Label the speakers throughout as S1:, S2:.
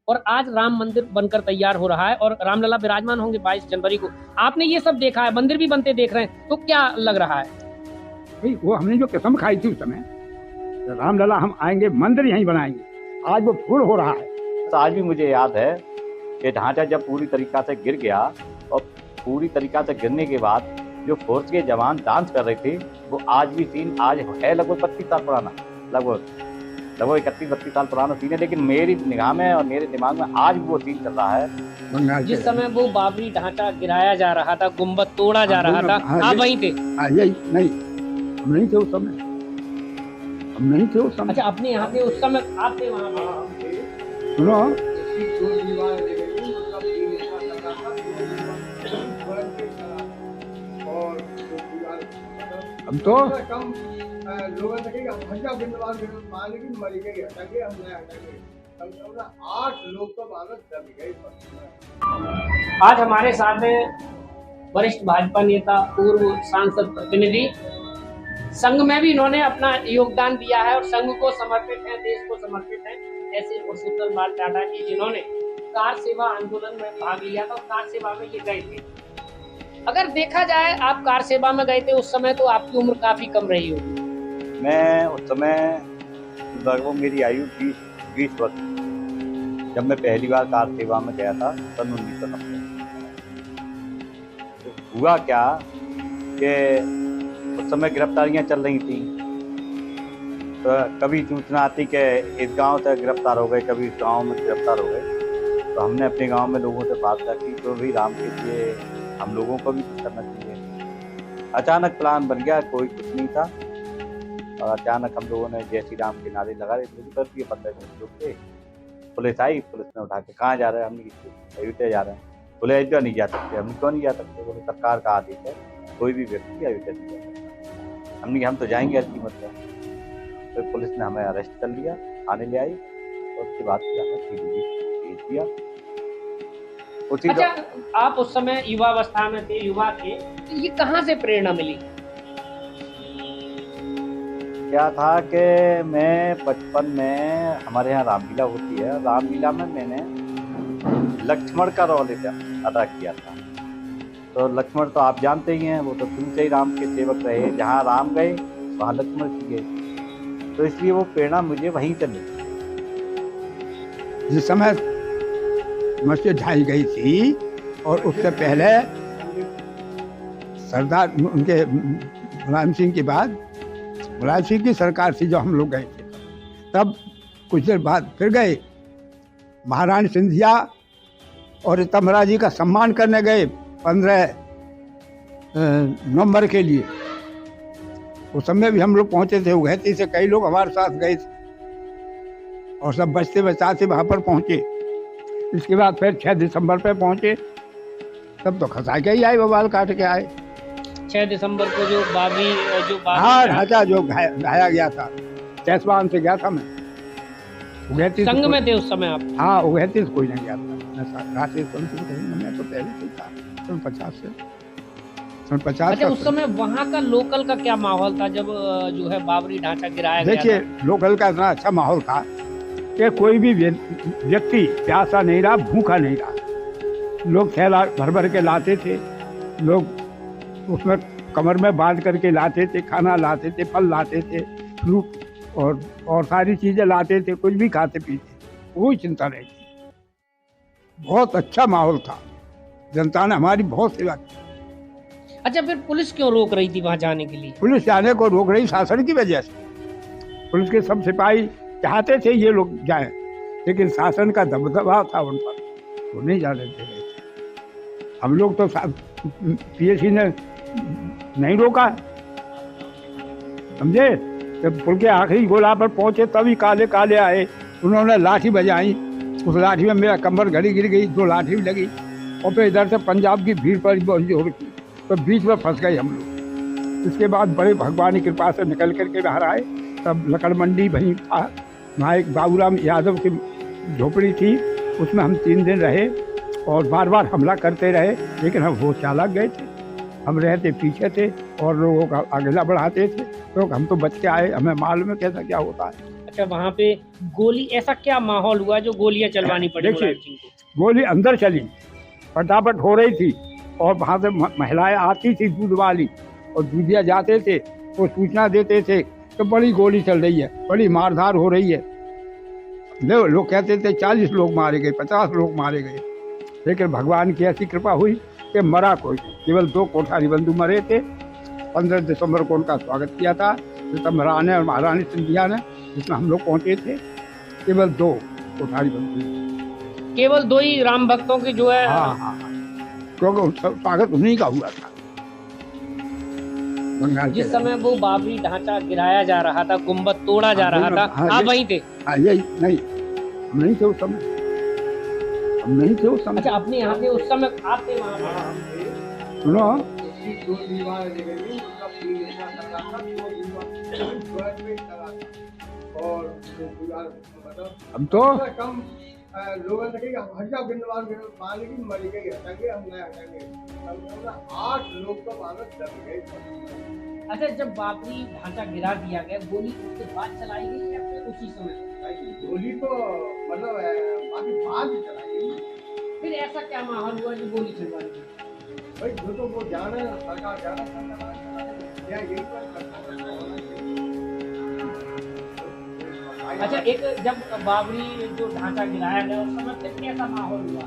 S1: और आज राम मंदिर बनकर तैयार हो रहा है और रामलला विराजमान होंगे 22 जनवरी को। आपने ये सब देखा है, मंदिर भी बनते देख रहे हैं, तो क्या लग रहा है?
S2: भाई वो हमने जो कसम खाई थी उस समय, रामलला हम आएंगे, मंदिर यहीं बनाएंगे, आज वो फूल हो रहा है।
S3: तो आज भी मुझे याद है कि ढांचा जब पूरी तरीका से गिर गया और पूरी तरीका से गिरने के बाद जो फोर्स के जवान डांस कर रहे थे, वो आज भी सीन आज है लगभग 32 साल पुराना, लगभग 31-32 साल पुराना सीन है, लेकिन मेरी निगाह में और मेरे दिमाग में आज भी वो सीन चल रहा है।
S1: जिस समय वो बाबरी ढांचा गिराया जा रहा था, गुम्बद तोड़ा जा रहा था, आप वहीं थे?
S2: यही नहीं, हम नहीं थे उस समय, हम नहीं थे उस समय।
S1: अच्छा, अपने यहाँ थे उस समय, आप थे वहाँ पे?
S2: सुनो, हम तो
S1: आज हमारे साथ है वरिष्ठ भाजपा नेता, पूर्व सांसद, प्रतिनिधि। संघ में भी इन्होंने अपना योगदान दिया है और संघ को समर्पित है, देश को समर्पित है, ऐसे पुरुषोत्तम लाल टाटा जी, जिन्होंने कार सेवा आंदोलन में भाग लिया था और कार सेवा में ये गए थे। अगर देखा जाए, आप कार सेवा में गए थे उस समय, तो आपकी उम्र काफी कम रही होगी।
S3: मैं उस समय लगभग मेरी आयु 20 वर्ष, जब मैं पहली बार कार सेवा में गया था सन 1990। तो हुआ क्या कि उस समय गिरफ्तारियां चल रही थी, तो कभी सूचना आती कि इस गांव से गिरफ्तार हो गए, कभी इस गांव में गिरफ्तार हो गए। तो हमने अपने गांव में लोगों से बात की, तो भी राम के लिए हम लोगों को भी कुछ करना चाहिए। अचानक प्लान बन गया, कोई कुछ नहीं था, और अचानक हम लोगों ने जय श्री राम के नारे लगा रहे थे, कर दिए 15 लोग थे। पुलिस आई, पुलिस ने उठा के कहाँ जा रहे हैं, हमने अयोध्या जा रहे हैं। बोले अयोध्या नहीं जा सकते। हम क्यों नहीं जा सकते? बोले सरकार का आदेश है, कोई भी व्यक्ति अयोध्या नहीं जा सकता। हमने हम तो जाएंगे हर कीमत पर। फिर पुलिस ने हमें अरेस्ट कर लिया, थाने ले आई, और उसके बाद फिर हमें पीलीभीत भेज दिया।
S1: अच्छा, आप उस समय युवावस्था में थे, युवा थे, तो ये कहाँ से प्रेरणा मिली?
S3: क्या था कि मैं बचपन में, हमारे यहाँ रामलीला होती है, रामलीला में मैंने लक्ष्मण का रोल अदा किया था। तो लक्ष्मण तो आप जानते ही हैं, वो तो शुरू से ही राम के सेवक रहे, जहाँ राम गए वहाँ लक्ष्मण जी गए, तो इसलिए वो प्रेरणा मुझे वहीं से मिली।
S2: जिस समय मस्जिद ढाई गई थी और उससे पहले सरदार उनके मुलायम सिंह के बाद मुलायम सिंह की सरकार थी, जो हम लोग गए थे, तब कुछ देर बाद फिर गए, महारानी सिंधिया और तमरा जी का सम्मान करने गए 15 नवंबर के लिए। उस समय भी हम लोग पहुंचे थे, उगैती से कई लोग हमारे साथ गए थे और सब बचते बचाते वहाँ पर पहुंचे। इसके बाद फिर 6 दिसंबर पे पहुंचे, तब तो खसा के ही आए, बवाल काट के आए।
S1: 6 दिसंबर को जो
S2: हाँ, ढांचा जो ढाया गया था, जैसवान से गया था मैं, उगैती
S1: संघ में थे उस समय आप?
S2: हाँ, उगैती से कोई नहीं गया था, मैं तो पहले से था, सन 50 से।
S1: अच्छा, उस समय वहाँ का लोकल का क्या माहौल था जब जो है बाबरी ढांचा गिराया गया था?
S2: देखिए, लोकल का इतना अच्छा माहौल था कि कोई भी व्यक्ति प्यासा नहीं रहा, भूखा नहीं रहा। लोग थैला भर भर के लाते थे, लोग उसमें कमर में बांध करके लाते थे, खाना लाते थे, फल लाते थे, फ्रूट और सारी चीज़ें लाते थे, कुछ भी खाते पीते, कोई चिंता नहीं थी। बहुत अच्छा माहौल था, जनता ने हमारी बहुत सेवा की।
S1: अच्छा, फिर पुलिस क्यों रोक रही थी वहाँ जाने के लिए?
S2: पुलिस जाने को रोक रही शासन की वजह से। पुलिस के सब सिपाही चाहते थे ये लोग जाएं, लेकिन शासन का दबदबा था उन पर, वो नहीं जाने दे रहे थे। हम लोग तो पीएससी ने नहीं रोका, समझे? जब पुल के आखिरी गोला पर पहुंचे तभी काले काले आए, उन्होंने लाठी बजाई, उस लाठी में मेरा कमर घड़ी गिर गई, 2 लाठी भी लगी, और फिर इधर से पंजाब की भीड़ पर जोर की, तो बीच में फंस गए हम लोग। इसके बाद बड़े भगवान की कृपा से निकल करके बाहर आए। तब लकड़ मंडी वहीं था, वहाँ एक बाबूराम यादव की झोपड़ी थी, उसमें हम 3 दिन रहे और बार बार हमला करते रहे, लेकिन हम वो चालाक गए थे, हम रहते पीछे थे और लोगों का आगे बढ़ाते थे, तो हम तो बच के आए, हमें मालूम है कैसा क्या होता है।
S1: अच्छा, वहाँ पे गोली, ऐसा क्या माहौल हुआ जो गोलियां चलवानी पड़ी
S2: देखिए,
S1: मुलायम सिंह को?
S2: गोली अंदर चली, फटाफट हो रही थी और वहाँ से महिलाएं आती थी दूध वाली और दूधिया जाते थे, वो सूचना देते थे कि बड़ी गोली चल रही है, बड़ी मारधार हो रही है। लोग कहते थे 40 लोग मारे गए, 50 लोग मारे गए, लेकिन भगवान की ऐसी कृपा हुई कि मरा कोई, केवल 2 कोठारी बंधु मरे थे। 15 दिसंबर को उनका स्वागत किया था सितम्बरा ने और महारानी सिंधिया ने, जिसमें हम लोग पहुंचे थे। केवल 2 कोठारी बंधु,
S1: केवल 2 ही राम भक्तों की जो है।
S2: हाँ, क्योंकि स्वागत उन्हीं का हुआ था। बंगाल
S1: जिस समय वो बाबरी ढांचा गिराया जा रहा था, गुम्बद तोड़ा जा रहा था, आप वहीं थे?
S2: यही नहीं, हम नहीं थे उस समय, हम नहीं थे उस समय।
S1: अच्छा, अपने यहाँ थे उस समय, आप थे वहाँ पे?
S2: सुनो, हम तो
S4: कम लोगों ने कहा हट जाओ, गिनवार मान की मर गई, हटेंगे हम नहीं हटेंगे। 8 लोग तो भारत चल गए।
S1: अच्छा, जब बाबरी ढांचा गिरा दिया गया, गोली उसके बाद चलाई गई या फिर उसी समय?
S4: गोली तो मतलब बाकी बाद चलाई गई।
S1: फिर ऐसा क्या माहौल हुआ जो गोली चलवाई गई?
S4: भाई जो तो वो जाने सरकार जाना या यही पर
S1: अच्छा, एक जब बाबरी जो ढांचा गिराया गया उस समय फिर कैसा माहौल हुआ?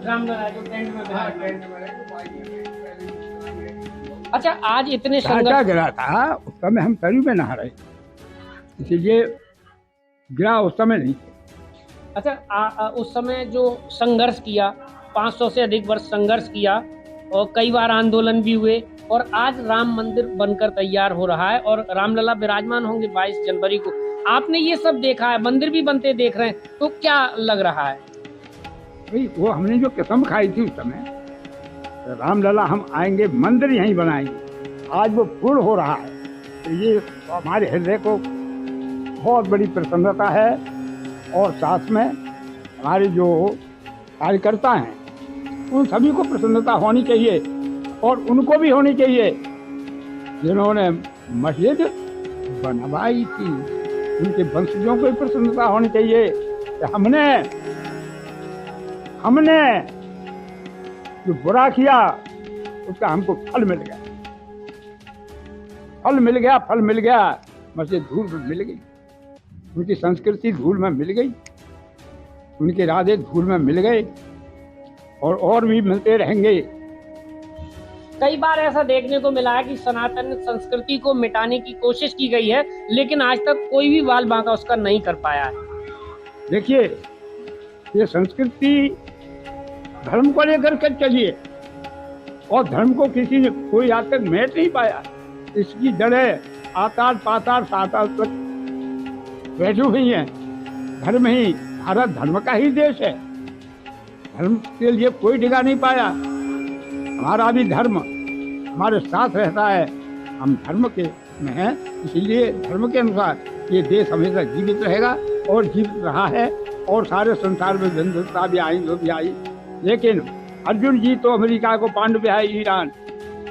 S1: रामलला जो टेंट में बिठा के। अच्छा, आज इतने
S2: ढांचा
S1: संघर्ष,
S2: गिरा था उस समय हम सरयू में नहा रहे, इसीलिए गिरा उस समय नहीं।
S1: अच्छा, उस समय जो संघर्ष किया, 500 से अधिक वर्ष संघर्ष किया और कई बार आंदोलन भी हुए, और आज राम मंदिर बनकर तैयार हो रहा है और रामलला विराजमान होंगे 22 जनवरी को। आपने ये सब देखा है, मंदिर भी बनते देख रहे हैं, तो क्या लग रहा है?
S2: भाई वो हमने जो कसम खाई थी उस समय, रामलला हम आएंगे, मंदिर यहीं बनाएंगे, आज वो पूर्ण हो रहा है। तो ये हमारे हृदय को बहुत बड़ी प्रसन्नता है, और साथ में हमारे जो कार्यकर्ता हैं उन सभी को प्रसन्नता होनी चाहिए, और उनको भी होनी चाहिए जिन्होंने मस्जिद बनवाई थी, उनके वंशजों को भी प्रसन्नता होनी चाहिए कि हमने जो बुरा किया उसका हमको फल मिल गया, फल मिल गया। मस्जिद धूल में मिल गई, उनकी संस्कृति धूल में मिल गई, उनके इरादे धूल में मिल गए, और भी मिलते रहेंगे।
S1: कई बार ऐसा देखने को मिला है कि सनातन संस्कृति को मिटाने की कोशिश की गई है, लेकिन आज तक कोई भी बाल बांका उसका नहीं कर पाया है।
S2: देखिए, ये संस्कृति धर्म को लेकर के चलिए, और धर्म को किसी ने कोई आज तक मेट नहीं पाया। इसकी जड़ें आतार पातार सातार तक बैठी हुई हैं। धर्म ही, भारत धर्म का ही देश है, धर्म के लिए कोई डिगा नहीं पाया। हमारा भी धर्म हमारे साथ रहता है, हम धर्म के में हैं, इसीलिए धर्म के अनुसार ये देश हमेशा जीवित रहेगा, और जीवित रहा है। और सारे संसार में विभिन्नता भी आई, जो भी आई, लेकिन अर्जुन जी तो अमेरिका को, पांडु भाई ईरान।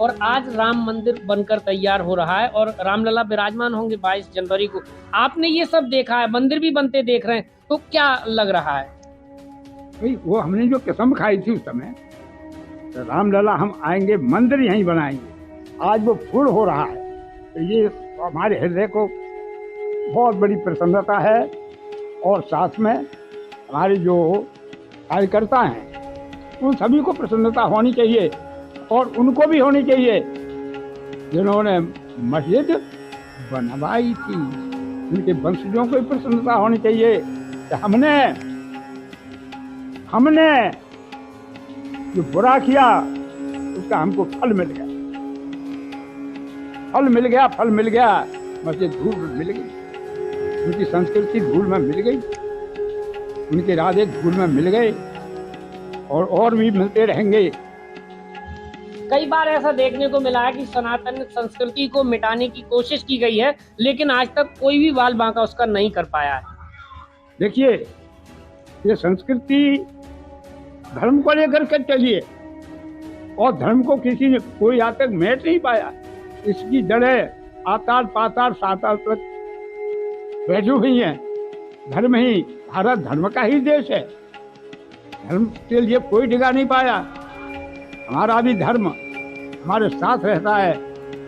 S1: और आज राम मंदिर बनकर तैयार हो रहा है और रामलला विराजमान होंगे 22 जनवरी को। आपने ये सब देखा है, मंदिर भी बनते देख रहे हैं, तो क्या लग रहा है?
S2: भाई वो हमने जो कसम खाई थी उस समय, रामलला हम आएंगे, मंदिर यहीं बनाएंगे, आज वो पूर्ण हो रहा है। तो ये हमारे हृदय को बहुत बड़ी प्रसन्नता है, और साथ में हमारे जो कार्यकर्ता हैं उन सभी को प्रसन्नता होनी चाहिए, और उनको भी होनी चाहिए जिन्होंने मस्जिद बनवाई थी, उनके वंशजों को भी प्रसन्नता होनी चाहिए कि हमने जो बुरा किया उसका हमको फल मिल गया। मस्जिद धूल में मिल गई, उनकी संस्कृति धूल में मिल गई, उनके इरादे धूल में मिल गए, और भी मिलते रहेंगे।
S1: कई बार ऐसा देखने को मिला है कि सनातन संस्कृति को मिटाने की कोशिश की गई है, लेकिन आज तक कोई भी बाल बांका उसका नहीं कर पाया है।
S2: देखिए, ये संस्कृति धर्म को लेकर के चलिए, और धर्म को किसी ने कोई आज तक मेट नहीं पाया। इसकी जड़ें आतार पातार सातार तक बैठी हुई हैं। धर्म ही, भारत धर्म का ही देश है। धर्म के लिए कोई डिगा नहीं पाया। हमारा भी धर्म हमारे साथ रहता है।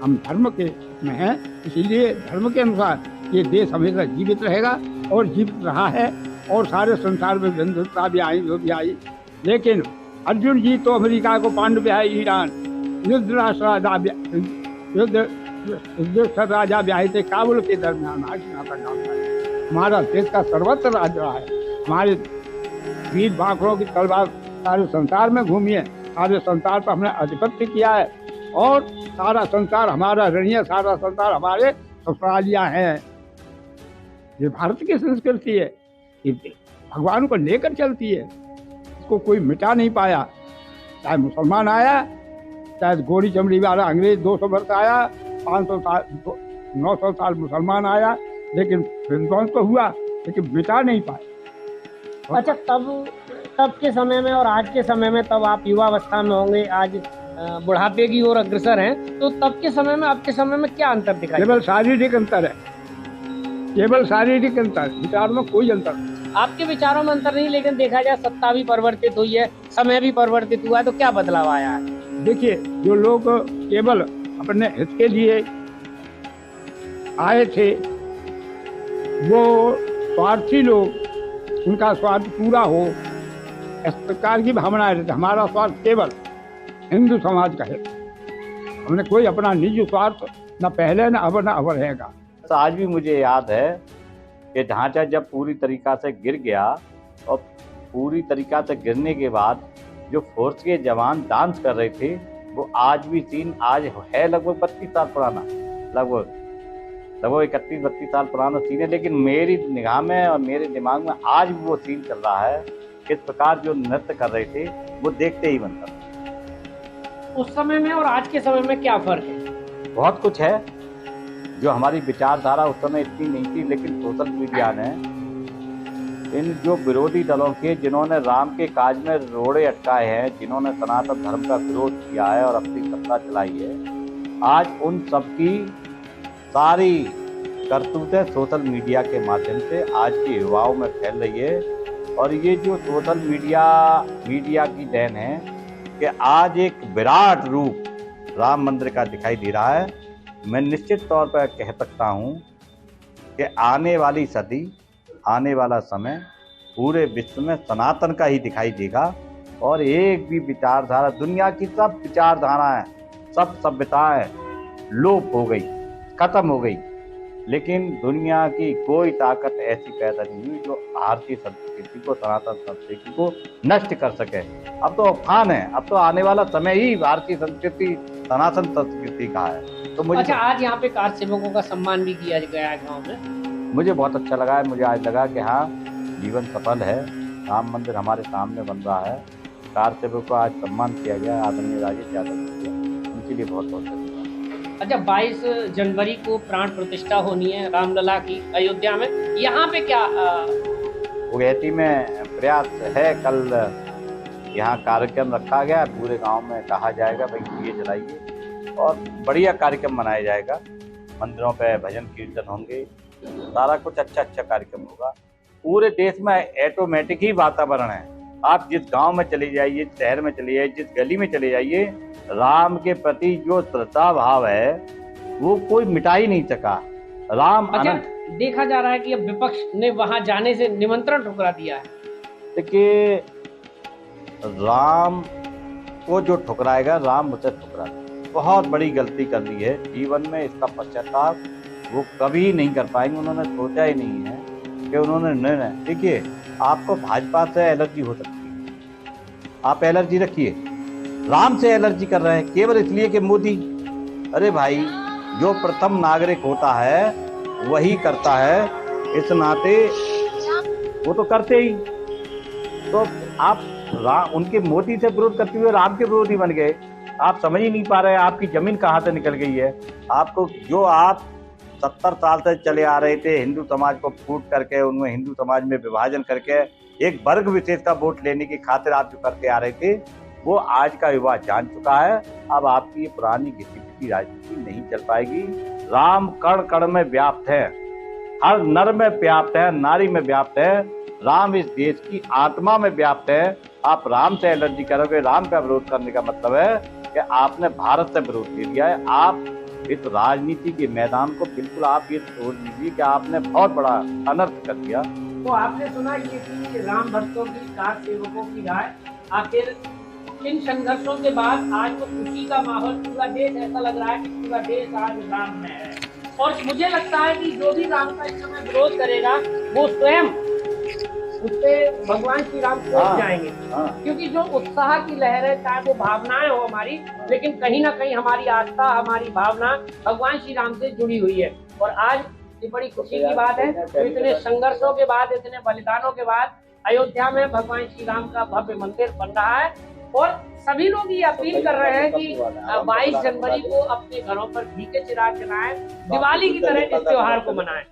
S2: हम धर्म के में हैं, इसीलिए धर्म के अनुसार ये देश हमेशा जीवित रहेगा और जीवित रहा है। और सारे संसार में विभिन्नता भी आई, जो भी आई, लेकिन अर्जुन जी तो अमेरिका को, पांडव है ईरान, युद्धराष्ट्र राजा ब्याही थे काबुल के दरमियान। हमारा देश का सर्वत्र राज रहा है। हमारे वीर बांकड़ों की तलवार सारे संसार में घूमी है। सारे संसार पर हमने आधिपत्य किया है और सारा संसार हमारा ऋणी है। सारा संसार हमारे ससुरालियाँ हैं। ये भारत की संस्कृति है, ये भगवान को लेकर चलती है। इसको कोई मिटा नहीं पाया। चाहे मुसलमान आया, चाहे गोरी चमड़ी वाला अंग्रेज 200 वर्ष आया, 500 साल 900 साल मुसलमान आया, लेकिन विध्वंस तो हुआ, लेकिन मिटा नहीं पाया।
S1: अच्छा, तब के समय में और आज के समय में, तब आप युवावस्था में होंगे, आज बुढ़ापे की ओर अग्रसर हैं, तो तब के समय में आपके समय में क्या अंतर दिखाई?
S2: केवल शारीरिक अंतर है, केवल शारीरिक अंतर, विचार में कोई अंतर नहीं।
S1: आपके विचारों में अंतर नहीं, लेकिन देखा जाए सत्ता भी परिवर्तित हुई है, समय भी परिवर्तित हुआ है, तो क्या बदलाव आया है?
S2: देखिए, जो लोग केवल अपने हित के लिए आए थे, वो स्वार्थी लोग, उनका स्वार्थ पूरा हो, इस प्रकार की भावना रहती। हमारा स्वार्थ केवल हिंदू समाज का है। हमने कोई अपना निजी स्वार्थ न पहले, न अब, न अब रहेगा।
S3: आज भी मुझे याद है कि ढांचा जब पूरी तरीका से गिर गया, और पूरी तरीका से गिरने के बाद जो फोर्स के जवान डांस कर रहे थे, वो आज भी सीन आज है लगभग 32 साल पुराना, लगभग 31-32 साल पुराना सीन है। लेकिन मेरी निगाह में और मेरे दिमाग में आज भी वो सीन चल रहा है। किस प्रकार जो नृत्य कर रहे थे, वो देखते ही बनता था।
S1: उस समय में और आज के समय में क्या फर्क है?
S3: बहुत कुछ है। जो हमारी विचारधारा उस समय इतनी नहीं थी, लेकिन सोशल मीडिया ने इन जो विरोधी दलों के, जिन्होंने राम के काज में रोड़े अटकाए हैं, जिन्होंने सनातन धर्म का विरोध किया है और अपनी सत्ता चलाई है, आज उन सबकी सारी करतूतें सोशल मीडिया के माध्यम से आज के युवाओं में फैल रही है। और ये जो सोशल मीडिया की देन है कि आज एक विराट रूप राम मंदिर का दिखाई दे रहा है। मैं निश्चित तौर पर कह सकता हूँ कि आने वाली सदी, आने वाला समय पूरे विश्व में सनातन का ही दिखाई देगा। और एक भी विचारधारा, दुनिया की सब विचारधाराएं, सब सभ्यताएं लोप हो गई, खत्म हो गई, लेकिन दुनिया की कोई ताकत ऐसी पैदा नहीं हुई जो भारतीय संस्कृति को, सनातन संस्कृति को नष्ट कर सके। अब तो अफान है, अब तो आने वाला समय ही भारतीय संस्कृति, सनातन संस्कृति का है। तो मुझे
S1: आज यहाँ पे कार सेवकों का सम्मान भी किया गया है गाँव में,
S3: मुझे बहुत अच्छा लगा है। मुझे आज लगा कि हाँ, जीवन सफल है, राम मंदिर हमारे सामने बन रहा है। कार सेवकों को आज सम्मान किया गया, आदरणीय राजेश यादव जी, उनके लिए बहुत बहुत धन्यवाद।
S1: अच्छा, 22 जनवरी को प्राण प्रतिष्ठा होनी है रामलला की अयोध्या में, यहाँ पे क्या
S3: उगैती में प्रयास है? कल यहाँ कार्यक्रम रखा गया, पूरे गांव में कहा जाएगा भाई दिए जलाइए, और बढ़िया कार्यक्रम मनाया जाएगा। मंदिरों पे भजन कीर्तन होंगे, सारा कुछ अच्छा कार्यक्रम होगा। पूरे देश में ऑटोमेटिक ही वातावरण है। आप जिस गांव में चले जाइए, शहर में चले जाइए, जिस गली में चले जाइए, राम के प्रति जो श्रद्धा भाव है वो कोई मिटा ही नहीं सका। राम अनंत।
S1: देखा जा रहा है कि अब विपक्ष ने वहां जाने से निमंत्रण ठुकरा दिया है।
S3: देखिए, राम को जो ठुकराएगा, राम उसे ठुकरा देगा। बहुत बड़ी गलती कर ली है जीवन में, इसका पश्चाताप वो कभी नहीं कर पाएंगे। उन्होंने सोचा ही नहीं है कि उन्होंने निर्णय। देखिए, आपको भाजपा से एलर्जी हो सकती है, आप एलर्जी रखिए। राम से एलर्जी कर रहे हैं केवल इसलिए कि मोदी। अरे भाई, जो प्रथम नागरिक होता है वही करता है, इस नाते वो तो करते ही। तो आप उनके मोदी से विरोध करते हुए राम के विरोधी बन गए, आप समझ ही नहीं पा रहे, आपकी जमीन कहाँ से निकल गई है। आपको जो आप 70 साल से चले आ रहे थे, हिंदू समाज को फूट करके, उनमें हिंदू समाज में विभाजन करके एक वर्ग विशेष का वोट लेने की खातिर आप जो करते आ रहे थे, वो आज का युवा जान चुका है। अब आपकी ये पुरानी घिसी पिटी राजनीति नहीं चल पाएगी। राम कण कण में व्याप्त है, हर नर में व्याप्त है, नारी में व्याप्त है। राम इस देश की आत्मा में व्याप्त है। आप राम से एलर्जी करोगे, राम का विरोध करने का मतलब है कि आपने भारत से विरोध ले लिया है। आप इस राजनीति के मैदान को बिल्कुल आप ये सोच लीजिए कि आपने बहुत बड़ा अनर्थ कर दिया।
S1: तो आपने सुना ये कि राम भक्तों की, कार सेवकों की राय, आखिर इन संघर्षों के बाद आज तो खुशी का माहौल, पूरा देश, ऐसा लग रहा है कि पूरा देश आज राम में है। और मुझे लगता है कि जो भी राम का इस समय विरोध करेगा वो स्वयं उससे भगवान श्री राम पहुंच जाएंगे। क्योंकि जो उत्साह की लहर है, चाहे वो भावनाएं हो हमारी, लेकिन कहीं ना कहीं हमारी आस्था, हमारी भावना भगवान श्री राम से जुड़ी हुई है। और आज ये बड़ी खुशी की बात है, तो इतने संघर्षों के बाद, इतने बलिदानों के बाद अयोध्या में भगवान श्री राम का भव्य मंदिर बन रहा है। और सभी लोग ये अपील कर रहे हैं कि 22 जनवरी को अपने घरों पर घी के चिराग जलाएं, दिवाली की तरह इस त्योहार को मनाएं।